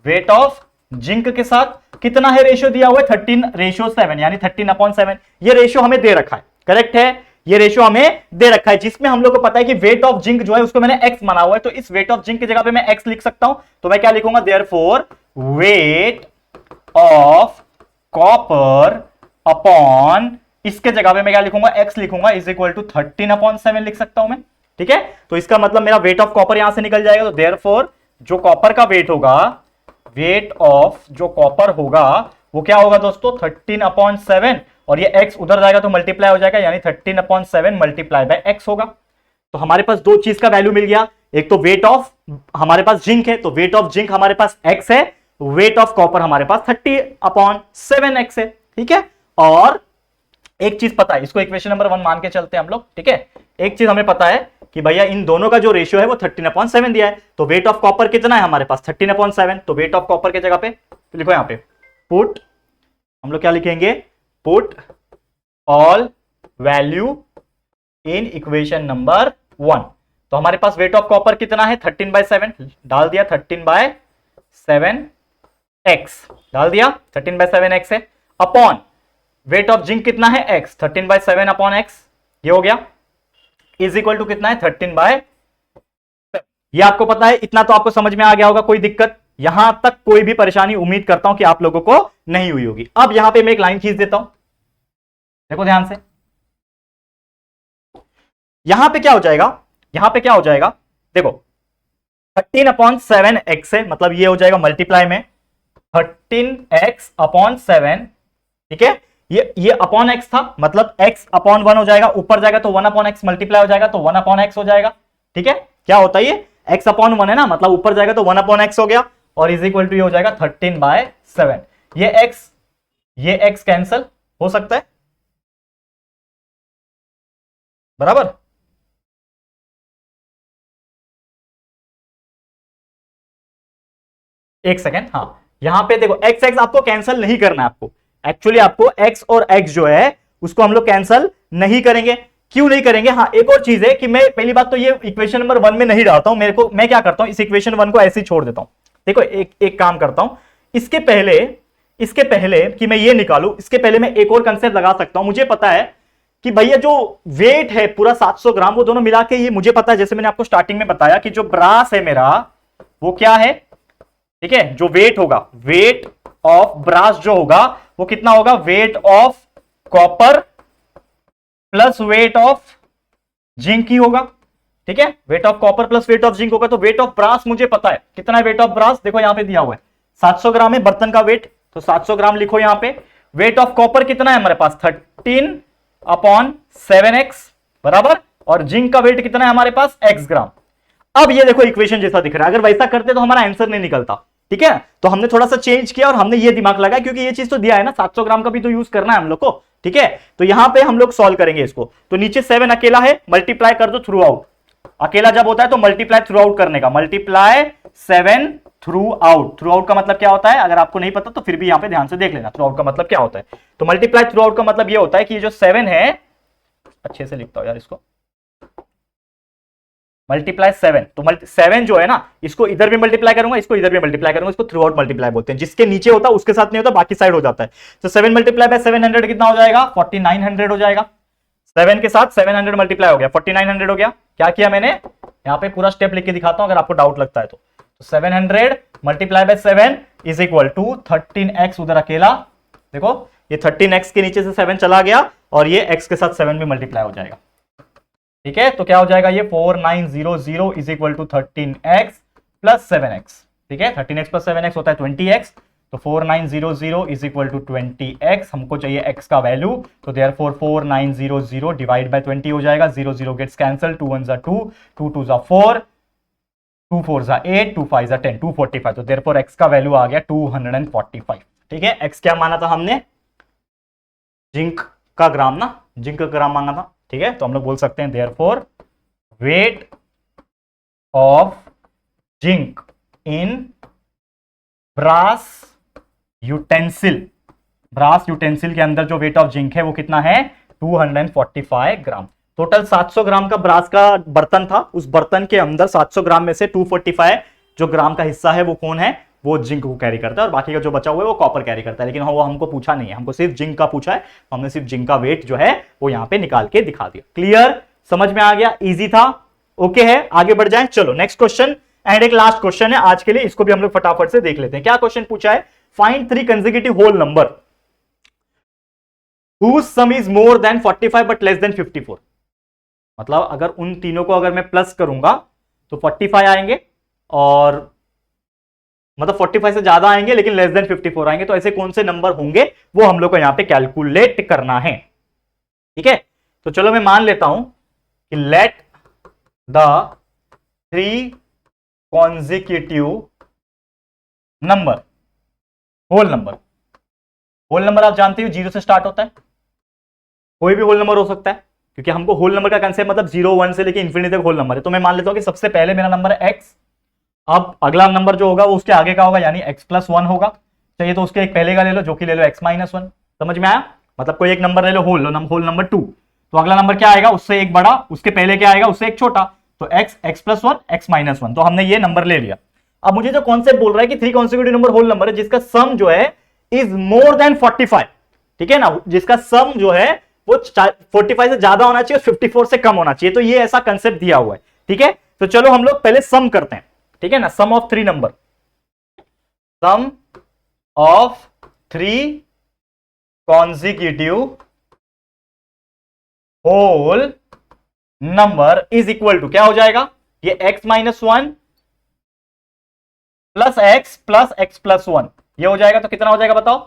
वेट ऑफ जिंक के साथ कितना है रेशियो दिया हुआ है? 13:7, यानी 13/7। ये रेशियो हमें दे रखा है, करेक्ट है, ये रेशियो हमें दे रखा है, जिसमें हम लोग को पता है कि वेट ऑफ जिंक जो है उसको मैंने x माना हुआ है। तो इस वेट ऑफ जिंक की जगह पे मैं x लिख सकता हूं। तो मैं क्या लिखूंगा? Therefore weight of copper upon, इसके जगह पे मैं क्या लिखूंगा? x लिखूंगा, इज इक्वल टू 13/7 लिख सकता हूं मैं। ठीक है, तो इसका मतलब मेरा वेट ऑफ कॉपर यहां से निकल जाएगा। तो देयरफॉर जो कॉपर का वेट होगा, वेट ऑफ जो कॉपर होगा वो क्या होगा दोस्तों? 13/7, और ये x उधर जाएगा तो मल्टीप्लाई हो जाएगा, यानी 13/7 मल्टीप्लाई बाय x होगा। तो हमारे पास दो चीज का वैल्यू मिल गया, एक तो वेट ऑफ हमारे पास जिंक है, तो वेट ऑफ जिंक हमारे पास x है, वेट ऑफ कॉपर हमारे पास 30/7x है। ठीक है, और एक चीज पता है, इसको इक्वेशन नंबर 1 मान के चलते हैं हम लोग। ठीक है, एक चीज हमें पता है कि भैया इन दोनों का जो रेशियो है वो 13/7 दिया है। तो वेट ऑफ कॉपर कितना है हमारे पास? 13/7। तो वेट ऑफ कॉपर के जगह पे तो लिखो यहां पे पुट, हम लोग क्या लिखेंगे? Put all value in equation number 1। तो हमारे पास वेट ऑफ कॉपर कितना है? 13/7 डाल दिया, 13/7x डाल दिया, 13/7x है, अपॉन वेट ऑफ जिंक कितना है? x, 13/7 अपॉन x, ये हो गया, इज इक्वल टू कितना है? 13/7। ये आपको पता है, इतना तो आपको समझ में आ गया होगा, कोई दिक्कत यहां तक कोई भी परेशानी उम्मीद करता हूं कि आप लोगों को नहीं हुई होगी। अब यहां पे मैं एक लाइन खींच देता हूं, देखो ध्यान से, यहां पे क्या हो जाएगा, यहां पे क्या हो जाएगा, देखो 13/7x है, मतलब ये हो जाएगा मल्टीप्लाई में 13x/7। ठीक है, ये अपॉन x था, मतलब x/1 हो जाएगा, ऊपर जाएगा तो 1/x मल्टीप्लाई हो जाएगा, तो 1/x हो जाएगा। ठीक है, क्या होता है ये x/1 है ना, मतलब ऊपर जाएगा तो 1/x हो गया, और इज इक्वल टू ये हो जाएगा 13/7। ये x कैंसल हो सकता है, बराबर, एक सेकेंड, हाँ यहां पे देखो एक्स एक्स आपको कैंसिल नहीं करना है, आपको एक्चुअली आपको एक्स और एक्स जो है उसको हम लोग कैंसिल नहीं करेंगे। क्यों नहीं करेंगे? हाँ एक और चीज है कि मैं पहली बात तो ये इक्वेशन नंबर 1 में नहीं डालता हूं, मैं क्या करता हूं, इस इक्वेशन 1 को ऐसे ही छोड़ देता हूं। देखो एक काम करता हूं, इसके पहले कि मैं ये निकालू, इसके पहले मैं एक और कंसेप्ट लगा सकता हूं। मुझे पता है कि भैया जो वेट है पूरा 700 ग्राम, वो दोनों मिला के ये मुझे पता है, जैसे मैंने आपको स्टार्टिंग में बताया कि जो ब्रास है मेरा वो क्या है, ठीक है, जो वेट होगा, वेट ऑफ ब्रास जो होगा वो कितना होगा, weight of copper plus weight of zinc ही होगा, ठीक है, weight of copper plus weight of zinc होगा। तो वेट ऑफ ब्रास मुझे पता है कितना है, वेट ऑफ ब्रास देखो यहां पे दिया हुआ है 700 ग्राम है बर्तन का वेट, तो 700 ग्राम लिखो यहां पे। वेट ऑफ कॉपर कितना है हमारे पास 13/7x बराबर, और जिंक का वेट कितना है हमारे पास x ग्राम। अब ये देखो इक्वेशन जैसा दिख रहा है, अगर वैसा करते तो हमारा आंसर नहीं निकलता, ठीक है। तो हमने थोड़ा सा चेंज किया और हमने ये दिमाग लगाया, क्योंकि ये चीज तो दिया है ना, 700 ग्राम का भी तो यूज करना है हम लोग को, ठीक है। तो यहां पे हम लोग सॉल्व करेंगे इसको। तो नीचे 7 अकेला है, मल्टीप्लाई कर दो थ्रू आउट, अकेला जब होता है तो मल्टीप्लाई थ्रू आउट करने का, multiply 7 through out. Through out का मतलब क्या होता है, अगर आपको नहीं पता तो फिर भी यहां पे ध्यान से देख लेना, थ्रू आउट का मतलब क्या होता है। तो मल्टीप्लाई थ्रू आउट का मतलब ये होता है कि ये जो 7 है, अच्छे से लिखता हूं यार इसको, मल्टीप्लाई 7, तो 7 जो है ना, इसको इधर भी मल्टीप्लाई करूंगा, इसको इधर भी मल्टीप्लाई करूंगा, इसको थ्रू आउट मल्टीप्लाई बोलते हैं। जिसके नीचे होता है उसके साथ नहीं होता, बाकी साइड हो जाता है। तो 7 मल्टीप्लाई बाय 700 कितना हो जाएगा, 4900 हो जाएगा। 7 के साथ 700 मल्टीप्लाई हो गया, 4900 हो गया। क्या किया मैंने, यहां पे पूरा स्टेप लिख के दिखाता हूं अगर आपको डाउट लगता है तो। 700 multiply by 7 is equal to 13x, उधर अकेला देखो ये 13x के नीचे से 7 चला गया और ये x के साथ 7 भी मल्टीप्लाई हो जाएगा, ठीक है। तो क्या हो जाएगा ये 4900 is equal to 13x plus 7x, ठीक है। 13x प्लस 7x होता है 20x, तो 4900 इज इक्वल टू 20x, हमको चाहिए x का वैल्यू, तो देयरफॉर 4900 डिवाइड बाय 20 हो जाएगा, 0 0 गेट्स कैंसल, 2 1 2, 2 2 4, 2 4 8, 2 5 10, 245, तो देयरफॉर x का वैल्यू आ गया 245, ठीक है। x क्या माना था हमने, जिंक का ग्राम ना, जिंक का ग्राम मांगा था, ठीक है। तो हम लोग बोल सकते हैं therefore weight of zinc in brass utensil, brass utensil के अंदर जो वेट ऑफ जिंक है वो कितना है 245 ग्राम। टोटल 700 ग्राम का ब्रास का बर्तन था, उस बर्तन के अंदर 700 ग्राम में से 245 जो ग्राम का हिस्सा है वो कौन है, वो जिंक को कैरी करता है, और बाकी का जो बचा हुआ है वो कॉपर कैरी करता है। लेकिन वो हमको पूछा नहीं है, हमको सिर्फ जिंक का पूछा है, हमने सिर्फ जिंक का वेट जो है वो यहां पे निकाल के दिखा दिया। क्लियर, समझ में आ गया, इजी था, ओके है। आगे बढ़ जाएं, चलो नेक्स्ट क्वेश्चन, एंड एक लास्ट क्वेश्चन है आज के लिए, इसको भी हम लोग फटाफट से देख लेते हैं। क्या क्वेश्चन पूछा है, find 3 consecutive whole number whose sum is more than 45 but less than 54। मतलब अगर उन तीनों को अगर मैं प्लस करूंगा तो 45 आएंगे, और मतलब 45 से ज्यादा आएंगे लेकिन लेस देन 54 आएंगे। तो ऐसे कौन से नंबर होंगे वो हम लोग को यहां पे कैलकुलेट करना है, ठीक है। तो चलो मैं मान लेता हूं कि let the 3 consecutive number, whole number, whole number आप जानते हो 0 से स्टार्ट होता है, कोई भी होल नंबर हो सकता है, क्योंकि हमको होल नंबर का कंसेप्ट मतलब 0 1 से लेके इंफिनिटी तक होल नंबर है। तो मैं मान लेता हूं कि सबसे पहले मेरा नंबर है x, अब अगला नंबर जो होगा वो उसके आगे का होगा, यानी x प्लस 1 होगा। चाहिए तो उसके एक पहले का ले लो, जो कि ले लो x माइनस 1। समझ में आया, मतलब कोई एक नंबर ले लो, होल नंबर 2, तो अगला नंबर क्या आएगा, उससे एक बड़ा, उसके पहले क्या आएगा, उससे एक छोटा, तो x प्लस 1 x माइनस 1। तो हमने ये नंबर ले लिया। अब मुझे जो कॉन्सेप्ट बोल रहा है कि 3 कॉन्सेक्यूटिव नंबर होल नंबर है जिसका सम जो है इज मोर देन 45, ठीक है ना, जिसका सम जो है वो 45 से ज्यादा होना चाहिए और 54 से कम होना चाहिए। तो ये ऐसा कंसेप्ट दिया हुआ है, ठीक है। तो चलो हम लोग पहले सम करते हैं, ठीक है ना, sum of 3 number, sum of 3 consecutive whole number is equal to क्या हो जाएगा, ये x minus 1 plus x plus x plus 1, ये हो जाएगा। तो कितना हो जाएगा बताओ,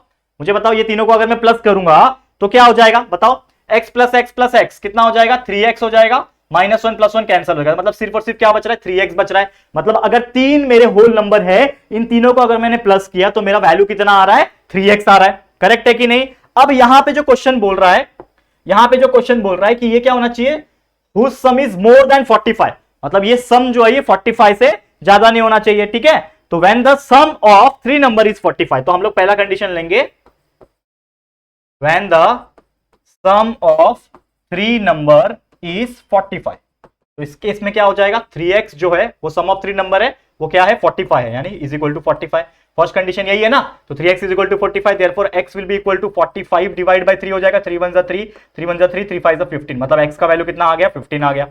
मुझे बताओ, ये तीनों को अगर मैं प्लस करूंगा तो क्या हो जाएगा बताओ, x प्लस x कितना हो जाएगा, 3x हो जाएगा, माइनस 1 प्लस 1 कैंसिल हो जाएगा, मतलब सिर्फ और सिर्फ क्या बच रहा है, 3x बच रहा है। मतलब अगर 3 मेरे होल नंबर है, इन तीनों को अगर मैंने प्लस किया तो मेरा वैल्यू कितना आ रहा है, 3x आ रहा है। करेक्ट है कि नहीं। अब यहां पे जो क्वेश्चन बोल रहा है, यहां पे जो क्वेश्चन बोल रहा है कि ये क्या होना चाहिए, whose sum is more than 45, मतलब ये सम जो है ये 45 से ज्यादा नहीं होना चाहिए, ठीक है। तो when the sum of 3 number is 45, तो हम लोग पहला कंडीशन लेंगे, when the sum of 3 number is 45। तो इस केस में क्या हो जाएगा, 3x जो है वो सम ऑफ 3 नंबर है, वो क्या है 45 है, यानी is equal to 45। First condition यही है ना, तो 3x is equal to 45, therefore x will be equal to 45 divide by 3 हो जाएगा। 3 1 3, 3 1 3, 3 5 15, मतलब x का वैल्यू कितना आ गया, 15 आ गया।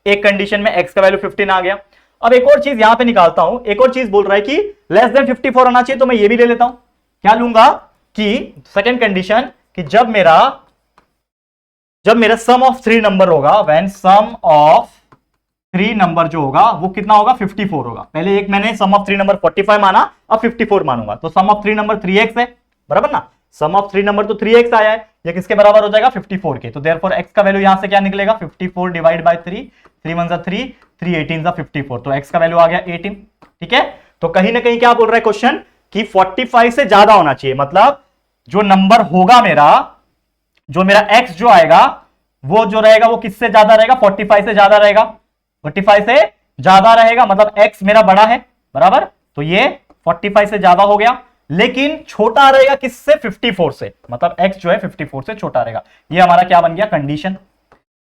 एक कंडीशन में x का वैल्यू 15 आ गया। अब एक और चीज यहां पे निकालता हूं, एक और चीज बोल रहा है कि लेस देन 54 आना चाहिए, तो मैं ये भी ले लेता हूं। क्या लूंगा कि सेकेंड कंडीशन, कि जब मेरा सम ऑफ 3 नंबर होगा, व्हेन सम ऑफ 3 नंबर जो होगा वो कितना होगा, 54 होगा। पहले एक मैंने सम ऑफ 3 नंबर 45 माना, अब 54 मानूंगा, तो सम ऑफ 3 नंबर 3x है, बराबर ना। सम ऑफ 3 नंबर तो 3x आया है, ये किसके बराबर हो जाएगा, 54 के। तो देयरफॉर x का वैल्यू यहां से क्या निकलेगा, 54 डिवाइड बाय 3, 3 1 3, 3 18 54, तो x का वैल्यू आ गया 18। ठीक है, तो कहीं ना कहीं क्या बोल रहा है क्वेश्चन, कि 45 से ज्यादा होना चाहिए, मतलब जो नंबर होगा मेरा, जो मेरा x जो आएगा वो जो रहेगा वो किससे ज्यादा रहेगा, 45 से ज्यादा रहेगा, 45 से ज्यादा रहेगा, मतलब x मेरा बड़ा है, बराबर। तो ये 45 से ज्यादा हो गया, लेकिन छोटा रहेगा किससे, 54 से, मतलब x जो है 54 से छोटा रहेगा। ये हमारा क्या बन गया, कंडीशन।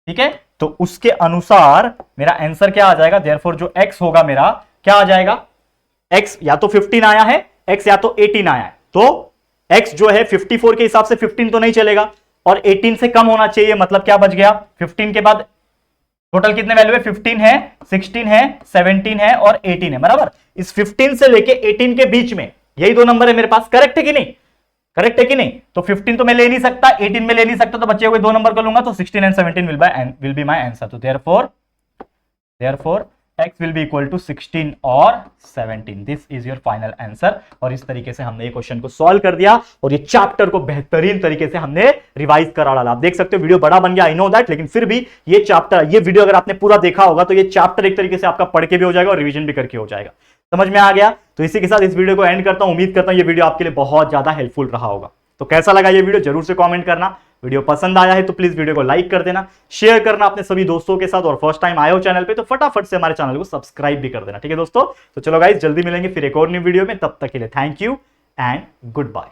ठीक है, तो उसके अनुसार मेरा आंसर क्या आ जाएगा, देयरफॉर जो x होगा मेरा क्या आ जाएगा, x या तो 15 आया है, x या तो 18 आया है, तो x जो है 54 के हिसाब से 15 तो नहीं चलेगा, और 18 से कम होना चाहिए, मतलब क्या बच गया, 15 के बाद टोटल कितने वैल्यू है, 15 है, 16 है, 17 है और 18 है, बराबर। इस 15 से लेके 18 के बीच में यही दो नंबर है मेरे पास, करेक्ट है कि नहीं, करेक्ट है कि नहीं। तो 15 तो मैं ले नहीं सकता, 18 में ले नहीं सकता, तो बचे हुए दो नंबर को लूंगा, तो 16 and 17 will be my answer. तो therefore x will be equal to 16 और 17, this is your final answer. और इस तरीके से हमने ये क्वेश्चन को सॉल्व कर दिया, और ये चैप्टर को बेहतरीन तरीके से हमने रिवाइज करा डाला। आप देख सकते हो वीडियो बड़ा बन गया, आई नो दैट, लेकिन फिर भी ये चैप्टर, ये वीडियो अगर आपने पूरा देखा होगा तो ये चैप्टर एक तरीके से आपका पढ़ के भी हो जाएगा और रिवीजन भी करके हो जाएगा। समझ में आ गया। तो इसी के साथ इस वीडियो को एंड करता हूं। उम्मीद करता हूं ये वीडियो आपके लिए बहुत ज्यादा हेल्पफुल रहा होगा। तो कैसा लगा ये वीडियो जरूर से कमेंट करना। वीडियो पसंद आया है तो प्लीज वीडियो को लाइक कर देना, शेयर करना अपने सभी दोस्तों के साथ, और फर्स्ट टाइम आए हो चैनल पे तो फटाफट से हमारे चैनल को सब्सक्राइब भी कर देना। ठीक है दोस्तों, तो चलो गाइस जल्दी मिलेंगे फिर एक और न्यू वीडियो में, तब तक के लिए thank you and good bye.